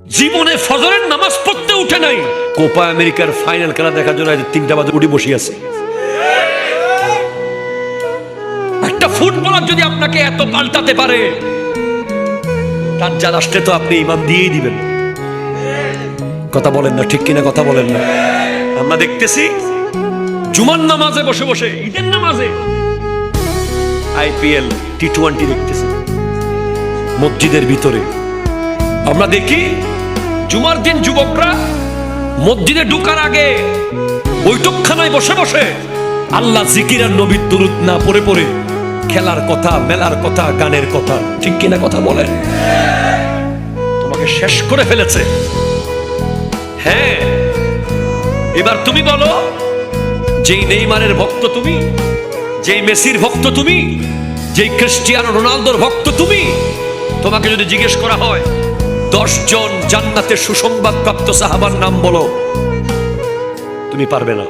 জীবনে ফজরের নামাজ পড়তে উঠে নাই, কোপা আমেরিকার ফাইনাল খেলা দেখার জন্য 3টা বাজে উঠে বসে আছে। একটা ফুটবলার যদি আপনাকে এত পাল্টাতে পারে, তার যা রাষ্ট্রে তো আপনি ইমান দিয়েই দিবেন। কথা বলেন না, ঠিক কিনা কথা বলেন না? আমরা দেখতেছি জুমার নামাজে বসে বসে, ঈদের নামাজে IPL T20 দেখতেছি মসজিদের ভিতরে। আমরা দেখি জুমার দিন যুবকরা মসজিদে ঢোকার আগে বৈঠকখানায় বসে বসে আল্লাহ জিকির আর নবীর দুরূদ না পড়ে পড়ে খেলার কথা, মেলার কথা, গানের কথা, ঠিক কিনা কথা বলেন? তোমাকে শেষ করে ফেলেছে। হ্যাঁ, এবার তুমি বলো, যেই নেইমারের ভক্ত তুমি, যেই মেসির ভক্ত তুমি, যেই ক্রিস্টিয়ানো রোনালদোর ভক্ত তুমি, তোমাকে যদি জিজ্ঞেস করা হয় 10 জন জান্নাতের সুসংবাদ প্রাপ্ত সাহাবার নাম বলো, তুমি পারবে না।